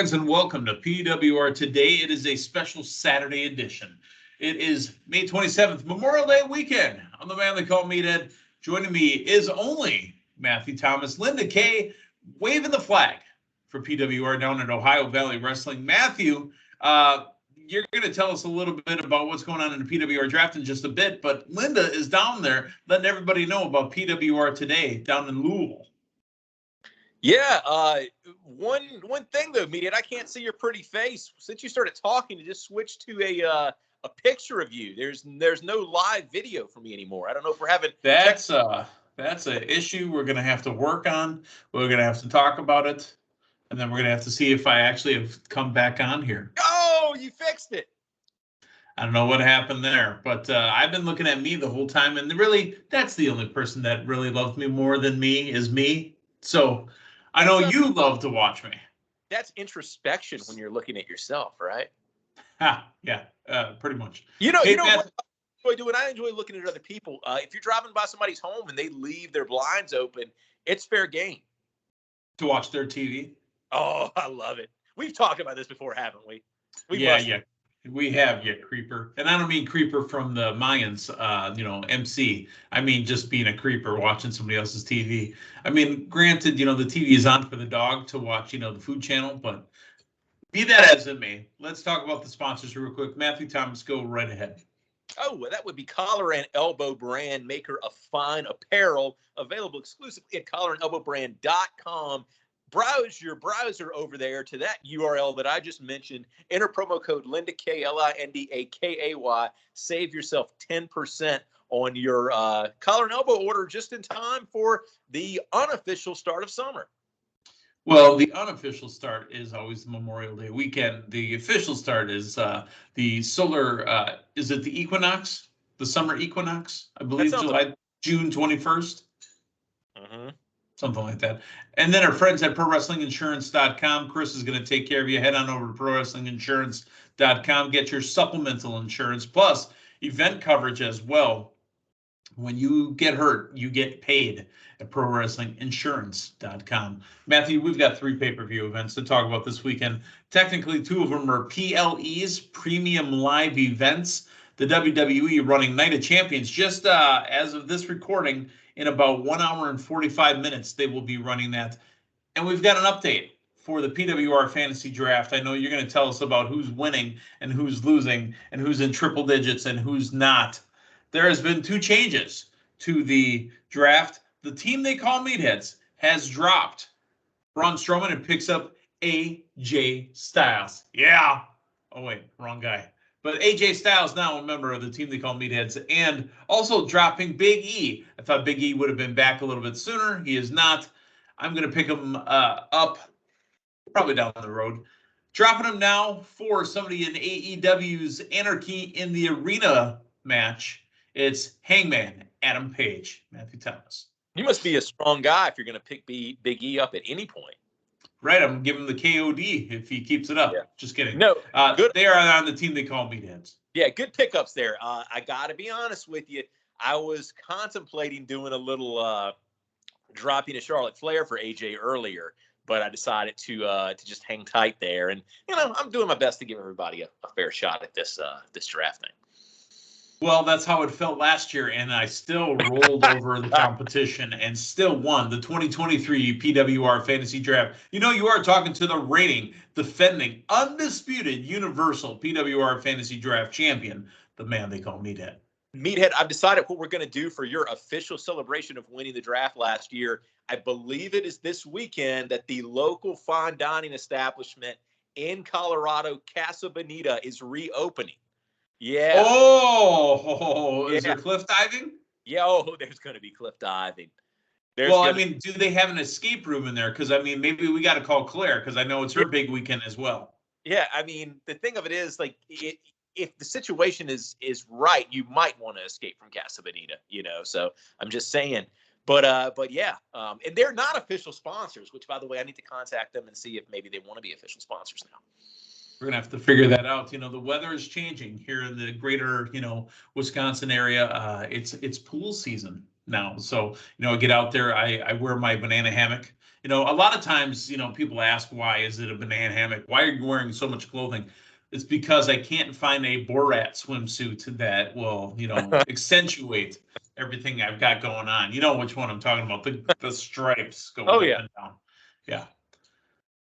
Fans, and welcome to PWR Today. It is a special Saturday edition. It is May 27th, Memorial Day weekend. I'm the man they call Meathead. Joining me is only Matthew Thomas, Linda Kay, waving the flag for PWR down at Ohio Valley Wrestling. Matthew, you're going to tell us a little bit about what's going on in the PWR draft in just a bit, but Linda is down there letting everybody know about PWR Today down in Louisville. Yeah, one thing though, Meathead, I can't see your pretty face. Since you started talking, you just switched to a picture of you. There's no live video for me anymore. I don't know if we're having that's an issue we're gonna have to work on. We're gonna have to talk about it, and then we're gonna have to see if I actually have come back on here. Oh, you fixed it. I don't know what happened there, but I've been looking at me the whole time, and really, that's the only person that really loves me more than me is me. So I know you love to watch me. That's introspection when you're looking at yourself, right? Yeah, pretty much. You know what I enjoy doing? I enjoy looking at other people. If you're driving by somebody's home and they leave their blinds open, it's fair game. To watch their TV? Oh, I love it. We've talked about this before, haven't we? Yeah. We have, creeper. And I don't mean creeper from the Mayans, MC. I mean just being a creeper watching somebody else's TV. I mean, granted, the TV is on for the dog to watch, the Food Channel, but be that as it may, let's talk about the sponsors real quick. Matthew Thomas, go right ahead. Oh, well, that would be Collar and Elbow Brand, maker of fine apparel, available exclusively at collarandelbowbrand.com. Browse your browser over there to that URL that I just mentioned. Enter promo code Linda K, LINDAKAY. Save yourself 10% on your collar and elbow order just in time for the unofficial start of summer. Well, the unofficial start is always the Memorial Day weekend. The official start is the solar, is it the equinox? The summer equinox? I believe June 21st. Mm-hmm. Something like that. And then our friends at ProWrestlingInsurance.com. Chris is going to take care of you. Head on over to ProWrestlingInsurance.com. Get your supplemental insurance plus event coverage as well. When you get hurt, you get paid at ProWrestlingInsurance.com. Matthew, we've got 3 pay-per-view events to talk about this weekend. Technically, 2 of them are PLEs, Premium Live Events. The WWE running Night of Champions just as of this recording. In about 1 hour and 45 minutes, they will be running that. And we've got an update for the PWR Fantasy Draft. I know you're going to tell us about who's winning and who's losing and who's in triple digits and who's not. There has been 2 changes to the draft. The team they call Meatheads has dropped Braun Strowman and picks up AJ Styles. Yeah. Oh, wait, wrong guy. But AJ Styles now a member of the team they call Meatheads, and also dropping Big E. I thought Big E would have been back a little bit sooner. He is not. I'm going to pick him up probably down the road. Dropping him now for somebody in AEW's Anarchy in the Arena match. It's Hangman Adam Page, Matthew Thomas. You must be a strong guy if you're going to pick Big E up at any point. Right, I'm giving him the KOD if he keeps it up. Yeah. Just kidding. No, good. They are on the team they call Meatheads. Yeah, good pickups there. I got to be honest with you. I was contemplating doing a little dropping a Charlotte Flair for AJ earlier, but I decided to just hang tight there. And I'm doing my best to give everybody a fair shot at this draft thing. Well, that's how it felt last year, and I still rolled over the competition and still won the 2023 PWR Fantasy Draft. You are talking to the reigning, defending, undisputed Universal PWR Fantasy Draft champion, the man they call Meathead. Meathead, I've decided what we're going to do for your official celebration of winning the draft last year. I believe it is this weekend that the local fine dining establishment in Colorado, Casa Bonita, is reopening. Yeah. Oh, is there cliff diving? Yeah, there's going to be cliff diving. Do they have an escape room in there? Because, maybe we got to call Claire because I know it's her big weekend as well. Yeah, the thing of it is, if the situation is right, you might want to escape from Casa Bonita, so I'm just saying. But yeah, and they're not official sponsors, which, by the way, I need to contact them and see if maybe they want to be official sponsors now. We're going to have to figure that out. The weather is changing here in the greater, Wisconsin area. It's pool season now. So, I get out there, I wear my banana hammock A lot of times, people ask, why is it a banana hammock? Why are you wearing so much clothing? It's because I can't find a Borat swimsuit that will, accentuate everything I've got going on. You know which one I'm talking about, the stripes going Oh up yeah. and down. Yeah.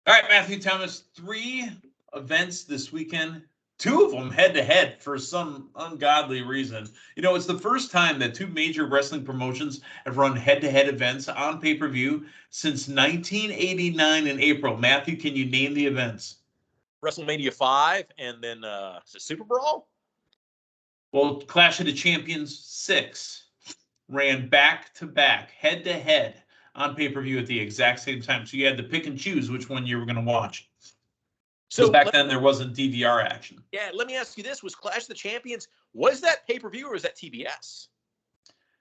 All right, Matthew Thomas, 3 events this weekend. 2 of them head-to-head for some ungodly reason. It's the first time that 2 major wrestling promotions have run head-to-head events on pay-per-view since 1989 in April. Matthew, can you name the events? WrestleMania 5 and then is it Super Brawl? Well, Clash of the Champions 6 ran back-to-back, head-to-head on pay-per-view at the exact same time. So you had to pick and choose which one you were going to watch. So back then there wasn't DVR action. Yeah, let me ask you this: was Clash of the Champions, was that pay-per-view or was that TBS?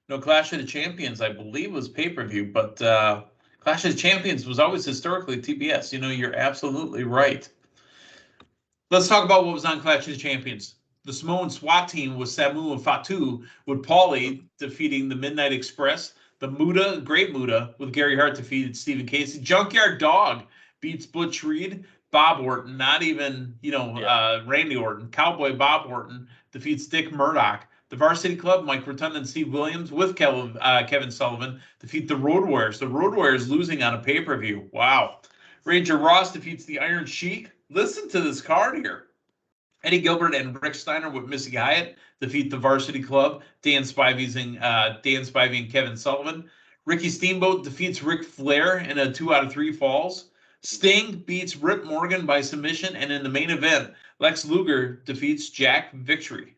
No, Clash of the Champions, I believe, was pay-per-view, but Clash of the Champions was always historically TBS. You're absolutely right. Let's talk about what was on Clash of the Champions. The Samoan SWAT team with Samu and Fatu, with Paulie defeating the Midnight Express. The Great Muda, with Gary Hart defeated Stephen Casey. Junkyard Dog beats Butch Reed. Bob Orton, not even, Randy Orton. Cowboy Bob Orton defeats Dick Murdoch. The Varsity Club, Mike Rotunda and Steve Williams with Kevin Sullivan defeat the Road Warriors. The Road Warriors losing on a pay-per-view. Wow. Ranger Ross defeats the Iron Sheik. Listen to this card here. Eddie Gilbert and Rick Steiner with Missy Hyatt defeat the Varsity Club. Dan Spivey and Kevin Sullivan. Ricky Steamboat defeats Ric Flair in a 2 out of 3 falls. Sting beats Rip Morgan by submission, and in the main event, Lex Luger defeats Jack Victory.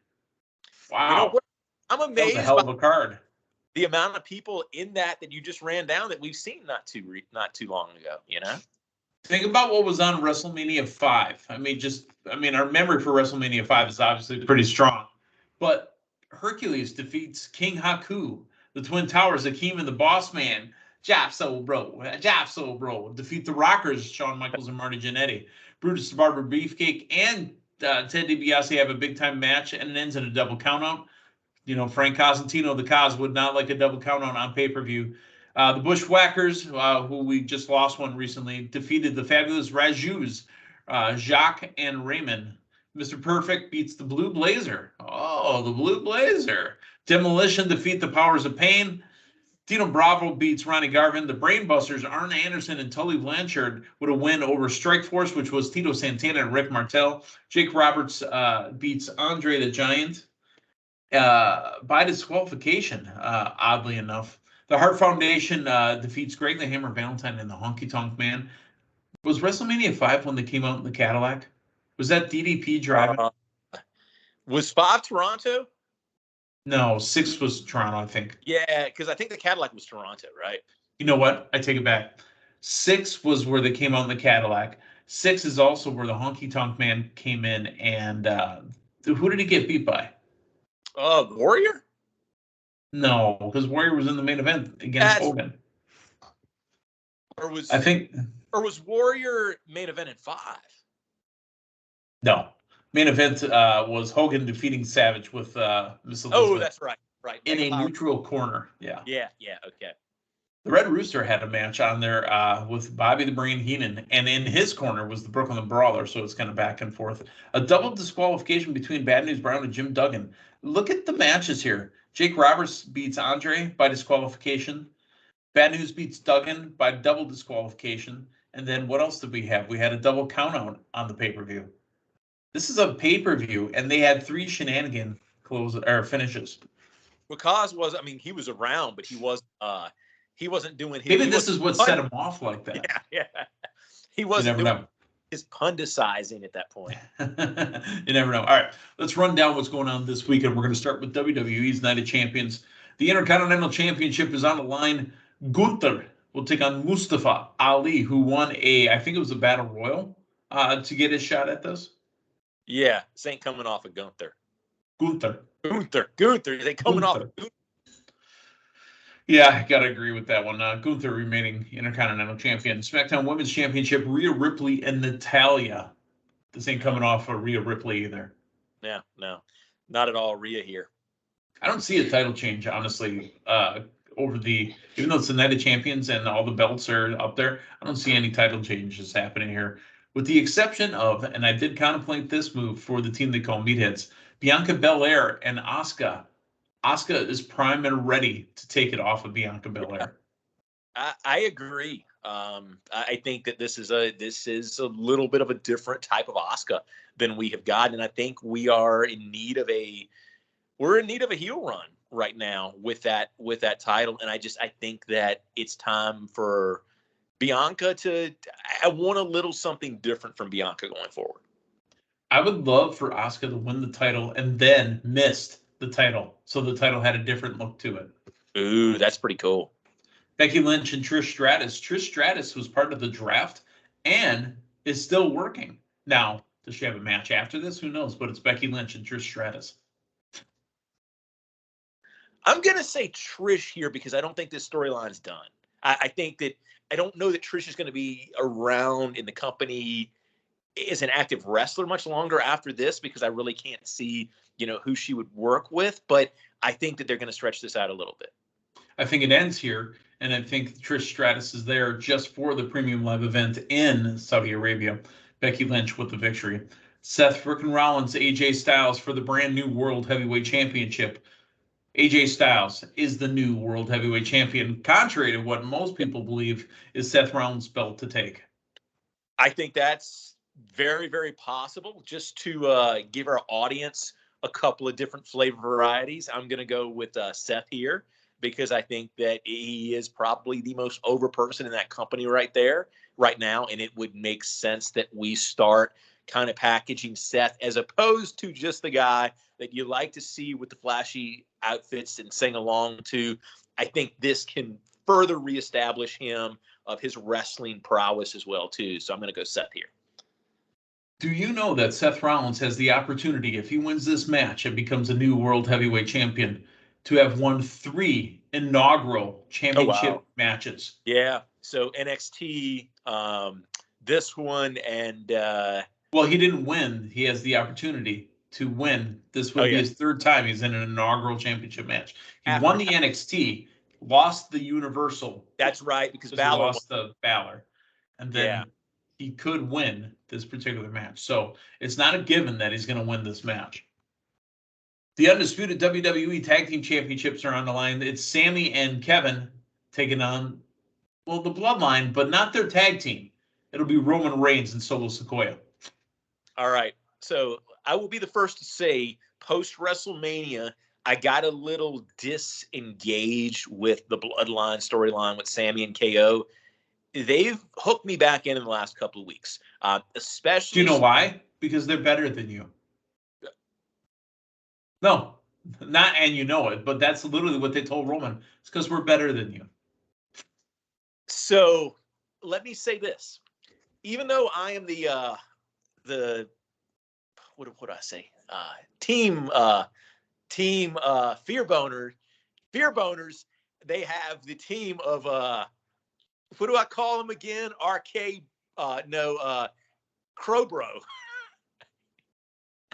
Wow. I'm amazed. That was a hell of a card. The amount of people in that you just ran down that we've seen not too long ago, Think about what was on WrestleMania 5. Our memory for WrestleMania 5 is obviously pretty strong. But Hercules defeats King Haku. The Twin Towers, Akeem and the Boss Man, Jap Soul Bro, defeat the Rockers, Shawn Michaels and Marty Jannetty. Brutus the Barber Beefcake and Ted DiBiase have a big-time match, and it ends in a double countout. Frank Cosentino, the Cos, would not like a double countout on pay-per-view. The Bushwhackers, who we just lost one recently, defeated the Fabulous Rajus, Jacques and Raymond. Mr. Perfect beats the Blue Blazer. Oh, the Blue Blazer. Demolition defeat the Powers of Pain. Dino Bravo beats Ronnie Garvin. The Brainbusters, Arn Anderson and Tully Blanchard, with a win over Strike Force, which was Tito Santana and Rick Martel. Jake Roberts beats Andre the Giant by disqualification, oddly enough. The Hart Foundation defeats Greg the Hammer Valentine and the Honky Tonk Man. Was WrestleMania 5 when they came out in the Cadillac? Was that DDP driving? Was 5 Toronto? No, 6 was Toronto, I think. Yeah, because I think the Cadillac was Toronto, right? You know what? I take it back. 6 was where they came out in the Cadillac. 6 is also where the Honky Tonk Man came in, and who did he get beat by? Warrior? No, because Warrior was in the main event against Hogan. Or was Warrior main event in 5? No. Main event was Hogan defeating Savage with Miss Elizabeth. Oh, that's right. In a neutral corner. Yeah. Yeah, okay. The Red Rooster had a match on there with Bobby the Brain Heenan, and in his corner was the Brooklyn Brawler, so it's kind of back and forth. A double disqualification between Bad News Brown and Jim Duggan. Look at the matches here. Jake Roberts beats Andre by disqualification. Bad News beats Duggan by double disqualification. And then what else did we have? We had a double countout on the pay-per-view. This is a pay-per-view, and they had 3 shenanigan finishes. Because he was around, but he wasn't doing his. Maybe this is what set him off like that. Yeah. He wasn't doing his pundicizing at that point. You never know. All right, let's run down what's going on this weekend. We're going to start with WWE's Night of Champions. The Intercontinental Championship is on the line. Gunther will take on Mustafa Ali, who won I think it was a Battle Royal, to get his shot at this. Yeah, this ain't coming off of Gunther. Gunther. They coming off of Gunther. Yeah, I got to agree with that one. Gunther remaining Intercontinental Champion. SmackDown Women's Championship, Rhea Ripley and Natalya. This ain't coming off of Rhea Ripley either. Yeah, no. Not at all Rhea here. I don't see a title change, honestly, even though it's the Night of Champions and all the belts are up there, I don't see any title changes happening here. With the exception of, and I did contemplate this move for the team they call Meatheads, Bianca Belair and Asuka. Asuka is prime and ready to take it off of Bianca Belair. I agree. I think that this is a little bit of a different type of Asuka than we have gotten, and I think we're in need of a heel run right now with that title, and I think that it's time for Bianca I want a little something different from Bianca going forward. I would love for Asuka to win the title and then missed the title, so the title had a different look to it. Ooh, that's pretty cool. Becky Lynch and Trish Stratus. Trish Stratus was part of the draft and is still working. Now, does she have a match after this? Who knows? But it's Becky Lynch and Trish Stratus. I'm going to say Trish here because I don't think this storyline's done. I think that I don't know that Trish is going to be around in the company as an active wrestler much longer after this because I really can't see, who she would work with. But I think that they're going to stretch this out a little bit. I think it ends here, and I think Trish Stratus is there just for the premium live event in Saudi Arabia. Becky Lynch with the victory. Seth frickin' Rollins, AJ Styles for the brand new World Heavyweight Championship. AJ Styles is the new World Heavyweight Champion, contrary to what most people believe is Seth Rollins' belt to take. I think that's very, very possible. Just to give our audience a couple of different flavor varieties, I'm going to go with Seth here because I think that he is probably the most over person in that company right now, and it would make sense that we start kind of packaging Seth as opposed to just the guy that you like to see with the flashy outfits and sing along to. I think this can further reestablish him of his wrestling prowess as well, too. So I'm going to go Seth here. Do you know that Seth Rollins has the opportunity, if he wins this match and becomes a new World Heavyweight Champion, to have won 3 inaugural championship matches? Yeah. So NXT, this one, and well, he didn't win. He has the opportunity to win. This would be his 3rd time he's in an inaugural championship match. He won the NXT, lost the Universal. That's right, because Balor lost the Balor, and then he could win this particular match. So it's not a given that he's going to win this match. The undisputed WWE Tag Team Championships are on the line. It's Sammy and Kevin taking on, the Bloodline, but not their tag team. It'll be Roman Reigns and Solo Sikoa. All right. So I will be the first to say, post-WrestleMania, I got a little disengaged with the Bloodline storyline with Sammy and KO. They've hooked me back in the last couple of weeks, especially. Do you know why? Because they're better than you. No, not and you know it, but that's literally what they told Roman. It's because we're better than you. So let me say this. Even though I am the what do I say? Team fear boners. They have the team of what do I call them again? Crowbro.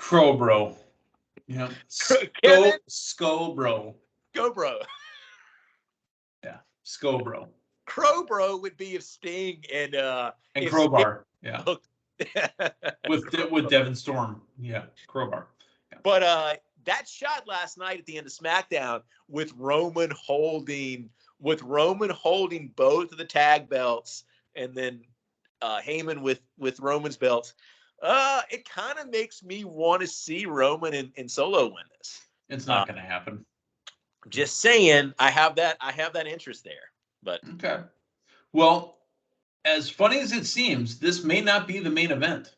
Crowbro. Yeah. Scobro. Scobro. Yeah. Scobro. Crowbro would be if Sting and Crowbar. Yeah. with Devin Storm. Yeah. Crowbar. Yeah. But that shot last night at the end of SmackDown with Roman holding both of the tag belts and then Heyman with Roman's belts. It kind of makes me want to see Roman and Solo win this. It's not going to happen. Just saying, I have that interest there. But okay. Well, as funny as it seems, this may not be the main event.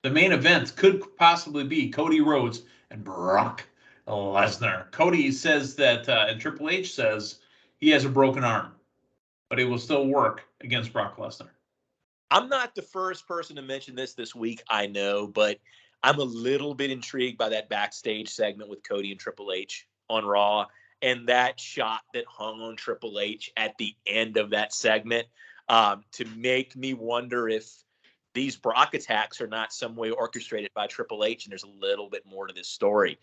The main event could possibly be Cody Rhodes and Brock Lesnar. Cody says that, and Triple H says he has a broken arm, but he will still work against Brock Lesnar. I'm not the first person to mention this week, I know, but I'm a little bit intrigued by that backstage segment with Cody and Triple H on Raw, and that shot that hung on Triple H at the end of that segment to make me wonder if these Brock attacks are not some way orchestrated by Triple H, and there's a little bit more to this story.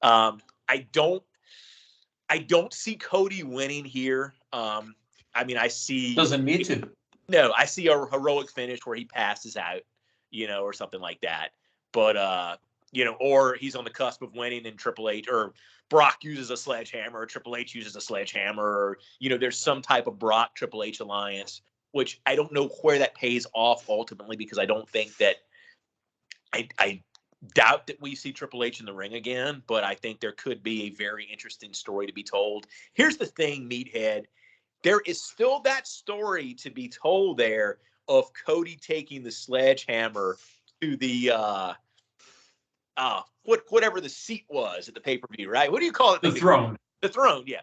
I don't I don't see Cody winning here. I mean, I see Doesn't need to. No, I see a heroic finish where he passes out, or something like that. But or he's on the cusp of winning and Triple H or Brock uses a sledgehammer, or Triple H uses a sledgehammer, or there's some type of Brock Triple H alliance, which I don't know where that pays off ultimately, because I don't think that I doubt that we see Triple H in the ring again, but I think there could be a very interesting story to be told. Here's the thing, Meathead. There is still that story to be told there of Cody taking the sledgehammer to the whatever the seat was at the pay-per-view, right? What do you call it? The throne. The throne, yeah.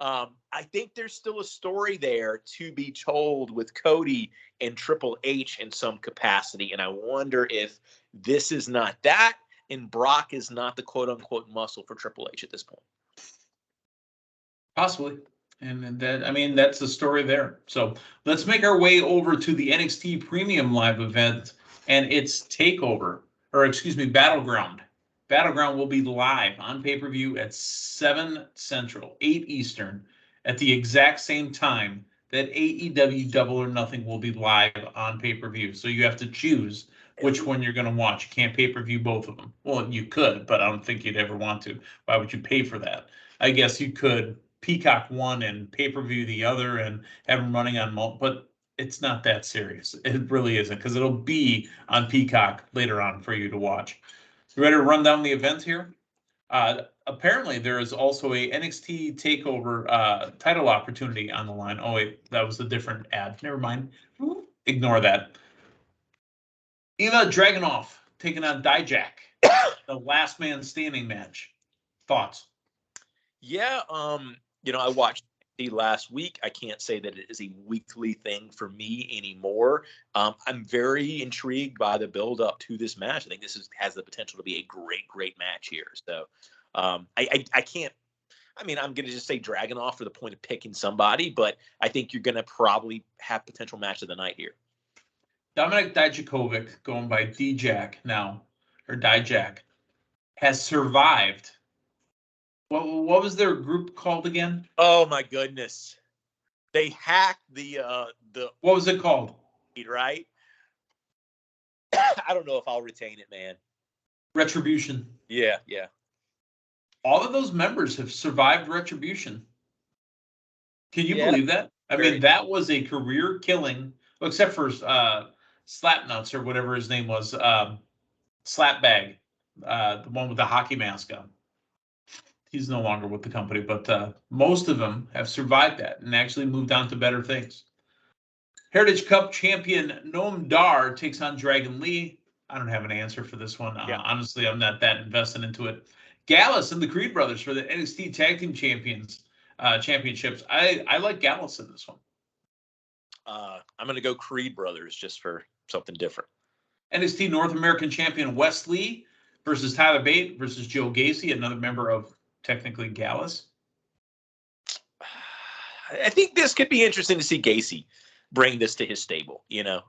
I think there's still a story there to be told with Cody and Triple H in some capacity, and I wonder if this is not that, and Brock is not the quote-unquote muscle for Triple H at this point. Possibly. And that's the story there. So let's make our way over to the NXT Premium Live event and its takeover, Battleground. Battleground will be live on pay-per-view at 7 Central, 8 Eastern, at the exact same time that AEW Double or Nothing will be live on pay-per-view. So you have to choose which one you're going to watch. You can't pay-per-view both of them. Well, you could, but I don't think you'd ever want to. Why would you pay for that? I guess you could Peacock one and pay-per-view the other and have them running on but it's not that serious. It really isn't, because it'll be on Peacock later on for you to watch. You ready to run down the event here? Apparently there is also a NXT TakeOver title opportunity on the line. Oh wait, that was a different ad. Never mind. Ignore that. Ilya Dragunov taking on Dijak, the last man standing match. Thoughts? Yeah, I watched the last week. I can't say that it is a weekly thing for me anymore. I'm very intrigued by the build up to this match. I think this has the potential to be a great match here. So I can't. I mean, I'm going to just say Dragunov for the point of picking somebody, but I think you're going to probably have potential match of the night here. Dominik Dijakovic, going by Dijak now, or Dijak, has survived. What was their group called again? Oh my goodness. They hacked the what was it called? Right? I don't know if I'll retain it, man. Retribution. Yeah. All of those members have survived Retribution. Can you believe that? I mean, that was a career killing, except for Slapnuts or whatever his name was, Slapbag, the one with the hockey mask on. He's no longer with the company, but most of them have survived that and actually moved on to better things. Heritage Cup champion Noam Dar takes on Dragon Lee. I don't have an answer for this one. Honestly, I'm not that invested into it. Gallus and the Creed brothers for the NXT Tag Team Championships. I like Gallus in this one. I'm going to go Creed brothers just for something different. NXT North American champion Wes Lee versus Tyler Bate versus Joe Gacy, another member of technically Gallus. I think this could be interesting to see Gacy bring this to his stable.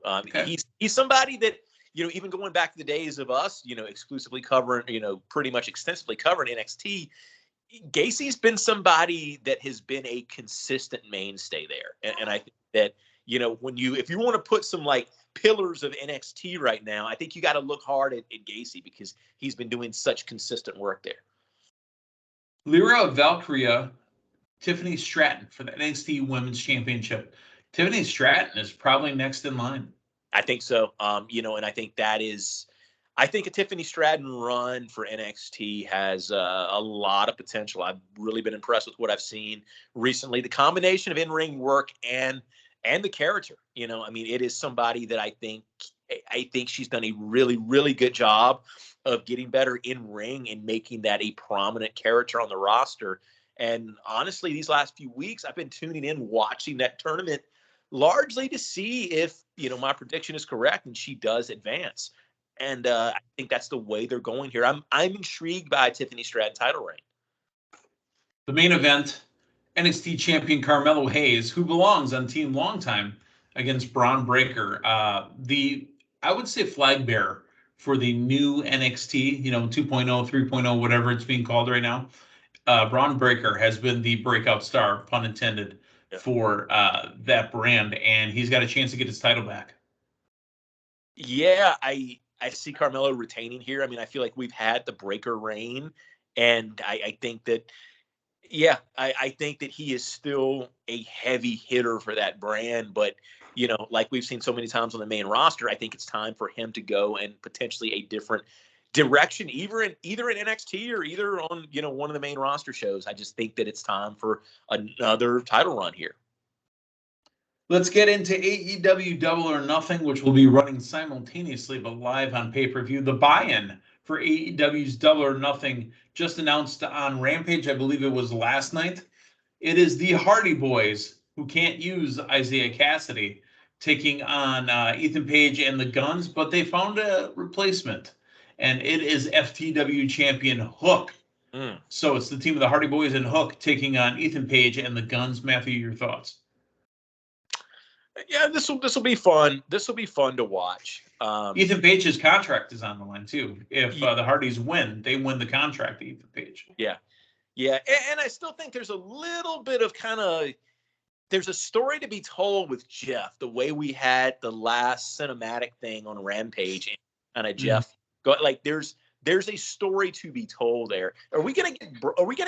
Okay. He's somebody that, even going back to the days of us, exclusively covering, pretty much extensively covering NXT, Gacy's been somebody that has been a consistent mainstay there. And I think that, if you want to put some like pillars of NXT right now, I think you got to look hard at Gacy, because he's been doing such consistent work there. Lyra Valkyria, Tiffany Stratton for the NXT Women's Championship. Tiffany Stratton is probably next in line. I think so. And I think I think a Tiffany Stratton run for NXT has a lot of potential. I've really been impressed with what I've seen recently. The combination of in-ring work and the character, it is somebody that I think she's done a really, really good job of getting better in ring and making that a prominent character on the roster. And honestly, these last few weeks, I've been tuning in, watching that tournament largely to see if, my prediction is correct and she does advance. And I think that's the way they're going here. I'm intrigued by Tiffany Stratton title reign. The main event, NXT champion Carmelo Hayes, who belongs on Team Longtime against Braun Breaker, I would say flag bearer for the new NXT, 2.0, 3.0, whatever it's being called right now. Braun Breaker has been the breakout star, pun intended, for that brand, and he's got a chance to get his title back. Yeah, I see Carmelo retaining here. I mean, I feel like we've had the Breaker reign, and I think that, yeah, I think that he is still a heavy hitter for that brand. But, like we've seen so many times on the main roster, I think it's time for him to go in potentially a different direction, either in NXT or either on, one of the main roster shows. I just think that it's time for another title run here. Let's get into AEW Double or Nothing, which will be running simultaneously but live on pay-per-view. The buy-in for AEW's Double or Nothing just announced on Rampage. I believe it was last night. It is the Hardy Boys, who can't use Isaiah Cassidy, taking on Ethan Page and the Guns, but they found a replacement, and it is FTW champion Hook. So it's the team of the Hardy Boys and Hook taking on Ethan Page and the Guns. Matthew, your thoughts? Yeah, this will be fun. This will be fun to watch. Ethan Page's contract is on the line too. If the Hardys win, they win the contract to Ethan Page. Yeah, and I still think there's a little bit of there's a story to be told with Jeff. The way we had the last cinematic thing on Rampage, and kind of Jeff go like there's a story to be told there. Are we gonna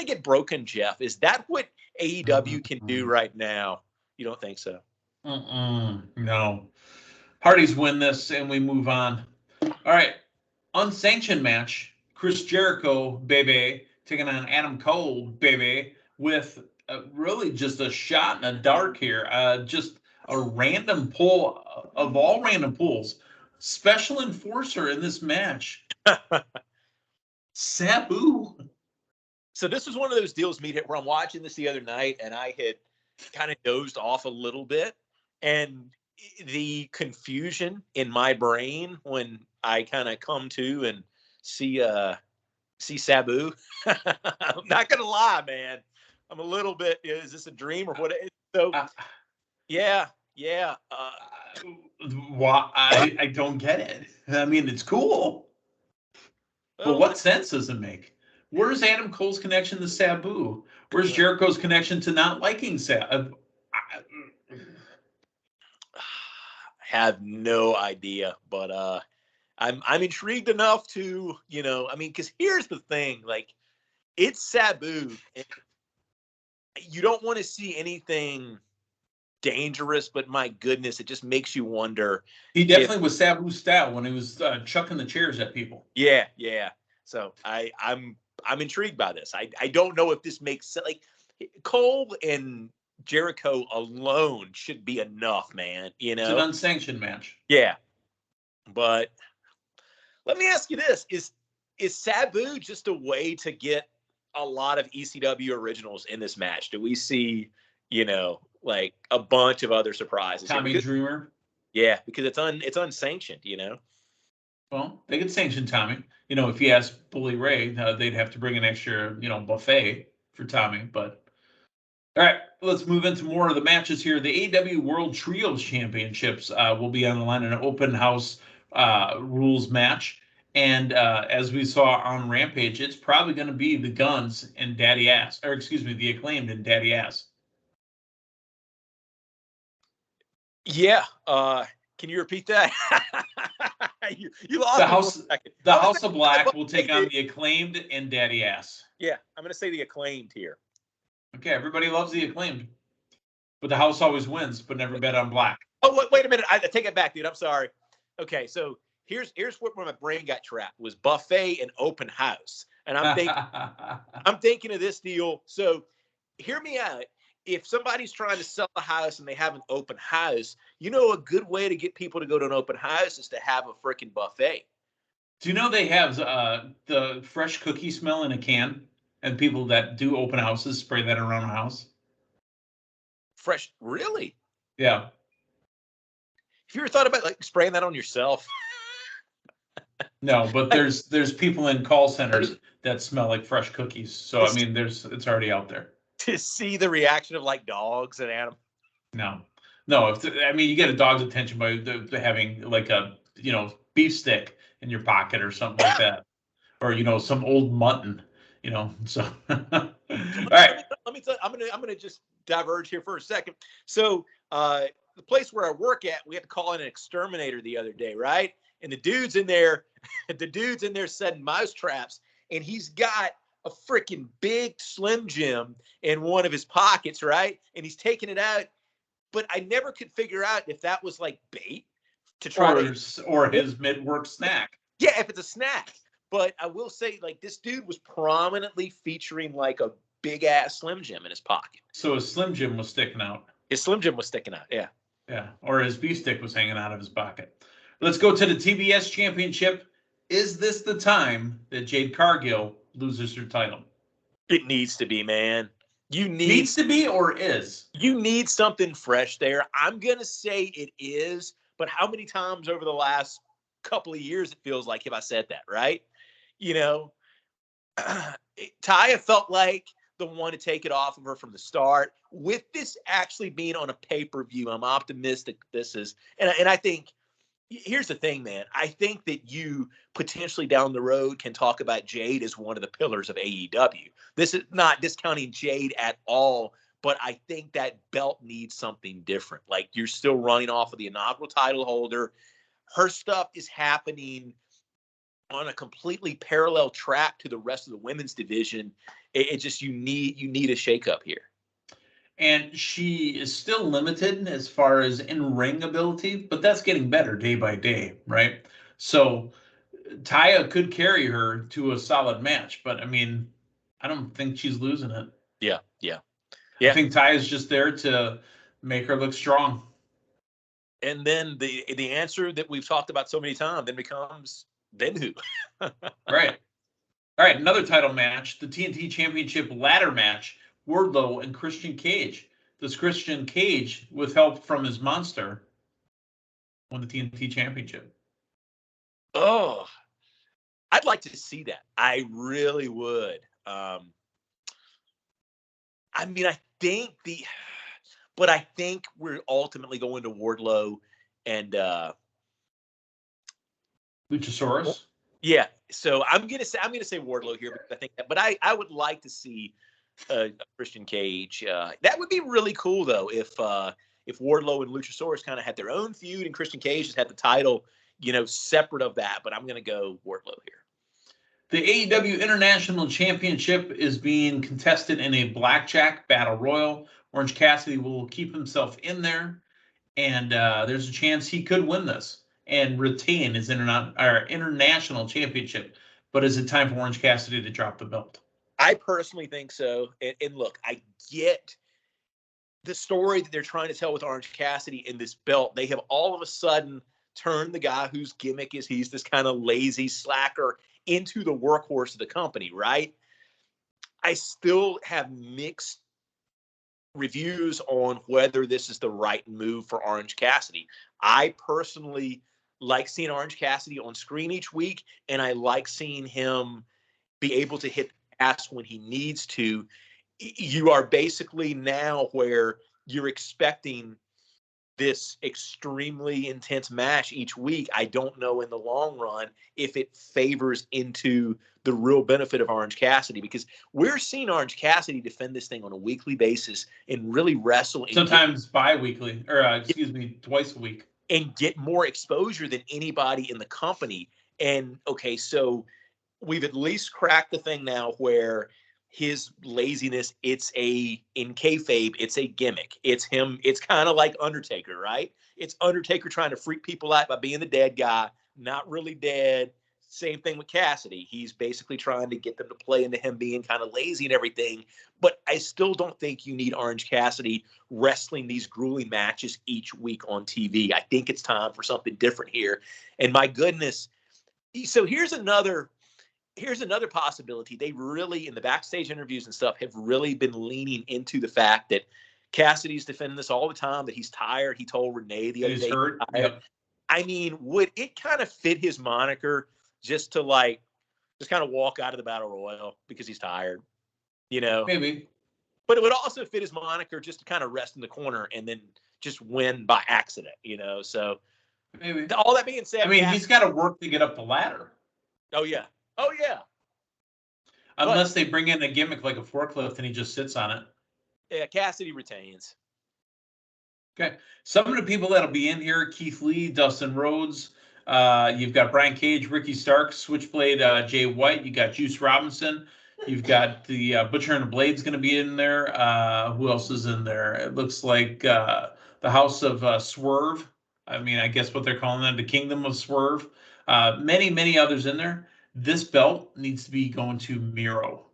get broken, Jeff? Is that what AEW can do right now? You don't think so? No. Hardys win this and we move on. All right. Unsanctioned match. Chris Jericho, baby, taking on Adam Cole, baby, with really just a shot in the dark here. Just a random pull of all random pulls. Special enforcer in this match. Sabu. So this was one of those deals, Meathead, where I'm watching this the other night and I had kind of dozed off a little bit. And the confusion in my brain when I kind of come to and see Sabu, I'm not gonna lie, man. I'm a little bit. Is this a dream or what? So, yeah. I don't get it. I mean, it's cool, but what sense does it make? Where's Adam Cole's connection to Sabu? Where's Jericho's connection to not liking Sabu? Have no idea, but I'm intrigued enough to, I mean, because here's the thing, like, it's Sabu, and you don't want to see anything dangerous, but my goodness, it just makes you wonder. He definitely was Sabu style when he was chucking the chairs at people. Yeah. So I'm intrigued by this. I don't know if this makes sense. Like, Cole and Jericho alone should be enough, man. It's an unsanctioned match. Yeah, but let me ask you this: Is Sabu just a way to get a lot of ECW originals in this match? Do we see, like a bunch of other surprises? Tommy Dreamer. Yeah, because it's unsanctioned. Well, they could sanction Tommy. If you ask Bully Ray, they'd have to bring an extra, buffet for Tommy, but. All right, let's move into more of the matches here. The AEW World Trios Championships will be on the line in an open house rules match. And as we saw on Rampage, it's probably going to be the Guns and Daddy Ass, or excuse me, the Acclaimed and Daddy Ass. Yeah. Can you repeat that? you lost the House. The House of Black will take on the Acclaimed and Daddy Ass. Yeah, I'm going to say the Acclaimed here. Okay, everybody loves the Acclaimed, but the House always wins, but never bet on Black. Oh, wait a minute. I take it back, dude. I'm sorry. Okay, so here's where my brain got trapped was buffet and open house, and I'm thinking of this deal. So hear me out. If somebody's trying to sell a house and they have an open house, a good way to get people to go to an open house is to have a freaking buffet. Do you know they have the fresh cookie smell in a can? And people that do open houses spray that around the house. Fresh, really? Yeah. Have you ever thought about like spraying that on yourself? No, but there's people in call centers that smell like fresh cookies. So I mean, it's already out there. To see the reaction of like dogs and animals. No. You get a dog's attention by having like a beef stick in your pocket or something like that, or some old mutton. So So all right. let me tell you, I'm gonna just diverge here for a second. So the place where I work at, we had to call in an exterminator the other day, right? And the dude's in there, setting mouse traps, and he's got a freaking big Slim Jim in one of his pockets, right? And he's taking it out, but I never could figure out if that was like bait to try or his mid-work snack. Yeah, if it's a snack. But I will say, like, this dude was prominently featuring like a big ass Slim Jim in his pocket. So his Slim Jim was sticking out. His Slim Jim was sticking out, yeah. Yeah, or his beef stick was hanging out of his pocket. Let's go to the TBS Championship. Is this the time that Jade Cargill loses her title? It needs to be, man. Needs to be or is? You need something fresh there. I'm going to say it is, but how many times over the last couple of years it feels like have I said that, right? Taya felt like the one to take it off of her from the start. With this actually being on a pay-per-view, I'm optimistic this is, and I think, here's the thing, man. I think that you potentially down the road can talk about Jade as one of the pillars of AEW. This is not discounting Jade at all, but I think that belt needs something different. Like, you're still running off of the inaugural title holder. Her stuff is happening on a completely parallel track to the rest of the women's division. It just, you need a shakeup here. And she is still limited as far as in-ring ability, but that's getting better day by day, right? So Taya could carry her to a solid match, but I mean, I don't think she's losing it. Yeah. I think Taya's just there to make her look strong. And then the answer that we've talked about so many times then becomes, then who? Right. All right, another title match, the TNT Championship ladder match, Wardlow and Christian Cage. Does Christian Cage, with help from his monster, win the TNT Championship? Oh, I'd like to see that. I really would. I mean, I think we're ultimately going to Wardlow and Luchasaurus. Yeah, so I'm gonna say Wardlow here because I think that, but I would like to see a Christian Cage. That would be really cool though if Wardlow and Luchasaurus kind of had their own feud and Christian Cage just had the title, separate of that. But I'm gonna go Wardlow here. The AEW International Championship is being contested in a blackjack battle royal. Orange Cassidy will keep himself in there, and there's a chance he could win this and retain his international championship. But is it time for Orange Cassidy to drop the belt? I personally think so. And look, I get the story that they're trying to tell with Orange Cassidy in this belt. They have all of a sudden turned the guy whose gimmick is he's this kind of lazy slacker into the workhorse of the company, right? I still have mixed reviews on whether this is the right move for Orange Cassidy. I personally like seeing Orange Cassidy on screen each week, and I like seeing him be able to hit the gas when he needs to. You are basically now where you're expecting this extremely intense match each week. I don't know in the long run if it favors into the real benefit of Orange Cassidy, because we're seeing Orange Cassidy defend this thing on a weekly basis and really wrestle. And sometimes bi-weekly, or twice a week. And get more exposure than anybody in the company. And okay, so we've at least cracked the thing now where his laziness, in kayfabe, it's a gimmick. It's him. It's kind of like Undertaker, right? It's Undertaker trying to freak people out by being the dead guy, not really dead. Same thing with Cassidy. He's basically trying to get them to play into him being kind of lazy and everything. But I still don't think you need Orange Cassidy wrestling these grueling matches each week on TV. I think it's time for something different here. And my goodness, so here's another possibility. They really, in the backstage interviews and stuff, have really been leaning into the fact that Cassidy's defending this all the time, that he's tired. He told Renee the other day. He's hurt. Yep. I mean, would it kind of fit his moniker just to just kind of walk out of the Battle Royal because he's tired? Maybe. But it would also fit his moniker just to kind of rest in the corner and then just win by accident, So maybe. All that being said, I mean, he's got to work to get up the ladder. Oh, yeah. Oh, yeah. Unless they bring in a gimmick like a forklift and he just sits on it. Yeah, Cassidy retains. Okay. Some of the people that'll be in here, Keith Lee, Dustin Rhodes. You've got Brian Cage, Ricky Starks, Switchblade, Jay White. You got Juice Robinson. You've got the Butcher and the Blade's going to be in there. Who else is in there? It looks like the House of Swerve. I mean, I guess what they're calling them, the Kingdom of Swerve. Many others in there. This belt needs to be going to Miro.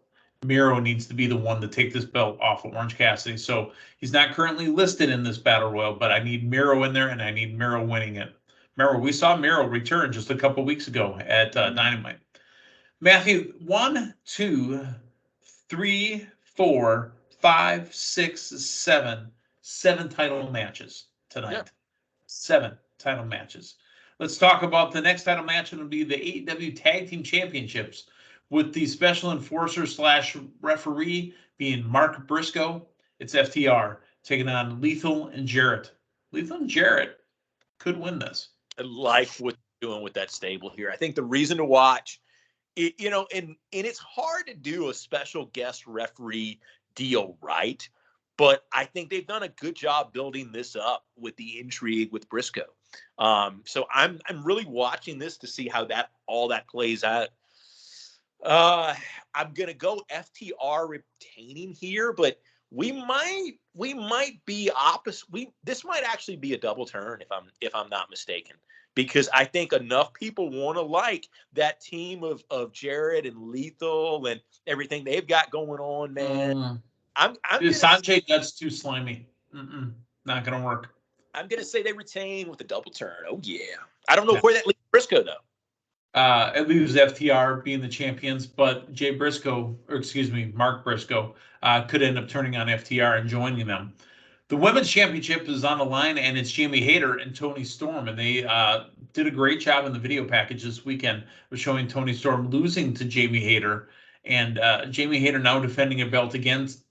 Miro needs to be the one to take this belt off of Orange Cassidy. So he's not currently listed in this battle royal, but I need Miro in there, and I need Miro winning it. Remember, we saw Miro return just a couple weeks ago at Dynamite. Matthew, 1, 2, 3, 4, 5, 6, 7. 7 title matches tonight. Yeah. 7 title matches. Let's talk about the next title match. It'll be the AEW Tag Team Championships, with the special enforcer / referee being Mark Briscoe. It's FTR taking on Lethal and Jarrett. Lethal and Jarrett could win this. I like what they're doing with that stable here. I think the reason to watch it, and it's hard to do a special guest referee deal right, but I think they've done a good job building this up with the intrigue with Briscoe. So I'm really watching this to see how all that plays out. I'm gonna go FTR retaining here, but we might be opposite. This might actually be a double turn if I'm not mistaken, because I think enough people want to like that team of Jarrett and Lethal and everything they've got going on, man. Sanjay Dutt's too slimy. Not gonna work. I'm gonna say they retain with a double turn. Oh yeah. I don't know where that leaves Briscoe though. It leaves FTR being the champions, but Mark Briscoe could end up turning on FTR and joining them. The women's championship is on the line, and it's Jamie Hayter and Toni Storm, and they did a great job in the video package this weekend of showing Toni Storm losing to Jamie Hayter, and Jamie Hayter now defending a belt against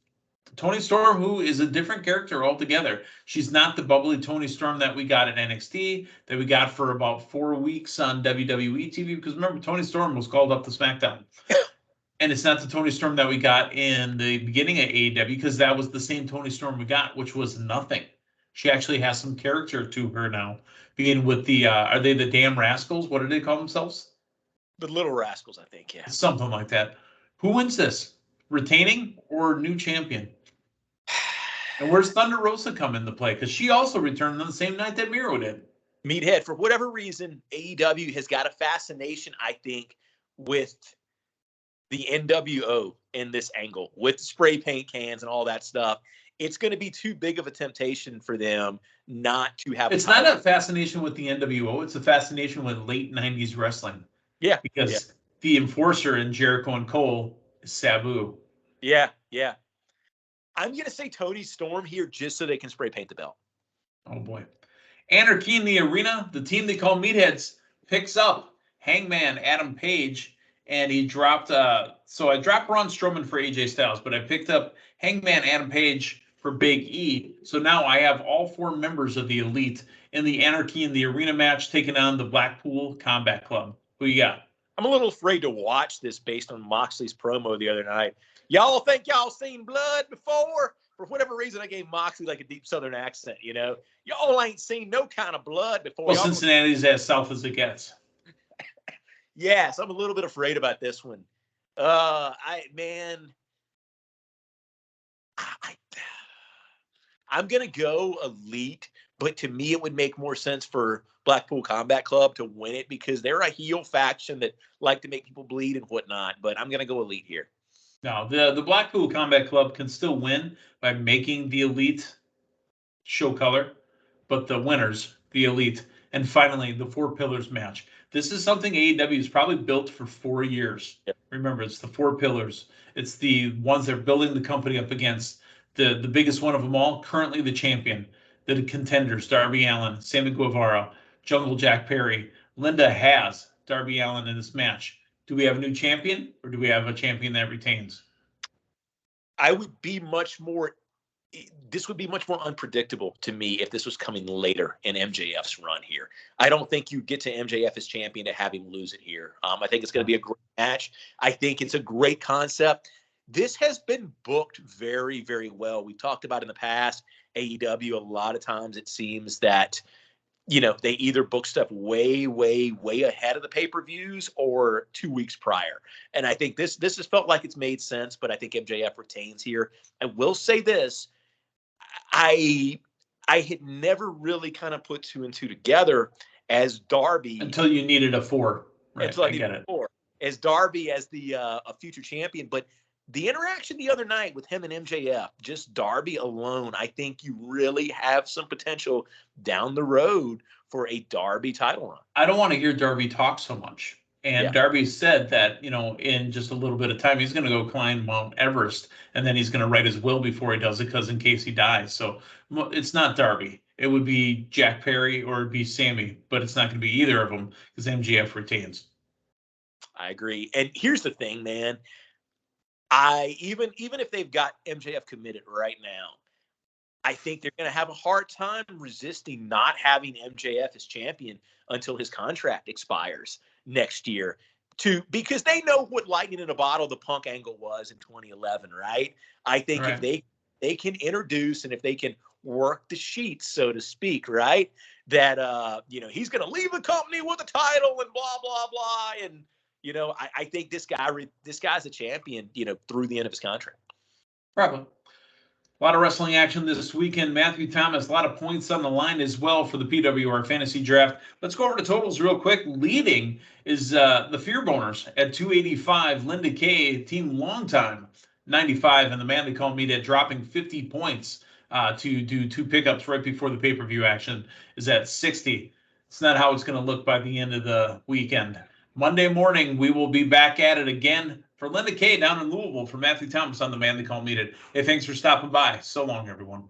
Toni Storm, who is a different character altogether. She's not the bubbly Toni Storm that we got at NXT, that we got for about 4 weeks on WWE TV. Because remember, Toni Storm was called up to SmackDown. And it's not the Toni Storm that we got in the beginning of AEW, because that was the same Toni Storm we got, which was nothing. She actually has some character to her now, being with the, are they the Damn Rascals? What do they call themselves? The Little Rascals, I think, yeah. Something like that. Who wins this? Retaining or new champion? And where's Thunder Rosa come into play? Because she also returned on the same night that Miro did. Meathead, for whatever reason, AEW has got a fascination, I think, with the NWO in this angle, with spray paint cans and all that stuff. It's going to be too big of a temptation for them not to have. It's not a fascination with the NWO. It's a fascination with late 90s wrestling. Yeah. Because the enforcer in Jericho and Cole is Sabu. Yeah. I'm going to say Toni Storm here just so they can spray paint the belt. Oh, boy. Anarchy in the Arena, the team they call Meatheads, picks up Hangman Adam Page, and he dropped, so I dropped Braun Strowman for AJ Styles, but I picked up Hangman Adam Page for Big E. So now I have all 4 members of the Elite in the Anarchy in the Arena match taking on the Blackpool Combat Club. Who you got? I'm a little afraid to watch this based on Moxley's promo the other night. Y'all think y'all seen blood before? For whatever reason, I gave Moxley like a deep Southern accent, Y'all ain't seen no kind of blood before. Well, Cincinnati's as south as it gets. Yes, I'm a little bit afraid about this one. I'm going to go Elite, but to me, it would make more sense for Blackpool Combat Club to win it because they're a heel faction that like to make people bleed and whatnot, but I'm going to go Elite here. No, the Blackpool Combat Club can still win by making the Elite show color, but the winners, the Elite, and finally the 4 Pillars match. This is something AEW has probably built for 4 years. Yep. Remember, it's the 4 pillars. It's the ones they're building the company up against. The biggest one of them all, currently the champion, the contenders, Darby Allin, Sammy Guevara, Jungle Jack Perry. Linda has Darby Allin in this match. Do we have a new champion, or do we have a champion that retains? I would be much more this would be much more unpredictable to me if this was coming later in MJF's run here. I don't think you get to MJF as champion to have him lose it here. I think it's going to be a great match. I think it's a great concept. This has been booked very, very well. We talked about in the past, AEW, a lot of times it seems that, they either book stuff way, way, way ahead of the pay-per-views or 2 weeks prior. And I think this has felt like it's made sense, but I think MJF retains here. I will say this. I had never really kind of put 2 and 2 together as Darby until you needed a 4. Right, until I needed a 4 as Darby as the a future champion. But the interaction the other night with him and MJF, just Darby alone, I think you really have some potential down the road for a Darby title run. I don't want to hear Darby talk so much. And Darby said that, in just a little bit of time, he's going to go climb Mount Everest, and then he's going to write his will before he does it, because in case he dies. So it's not Darby. It would be Jack Perry or it'd be Sammy, but it's not going to be either of them because MJF retains. I agree. And here's the thing, man. Even if they've got MJF committed right now, I think they're going to have a hard time resisting not having MJF as champion until his contract expires next year, because they know what lightning in a bottle the Punk angle was in 2011, right? I think if they can introduce and if they can work the sheets, so to speak, right, that he's going to leave the company with a title and blah blah blah, and I think this guy's a champion, through the end of his contract. Probably. A lot of wrestling action this weekend. Matthew Thomas, a lot of points on the line as well for the PWR Fantasy Draft. Let's go over to totals real quick. Leading is the Fear Boners at 285. Linda Kay, team long time, 95. And the man they call Meathead dropping 50 points to do 2 pickups right before the pay-per-view action is at 60. It's not how it's going to look by the end of the weekend. Monday morning, we will be back at it again. For Linda Kay down in Louisville, for Matthew Thomas on the man they call Meathead. Hey, thanks for stopping by. So long, everyone.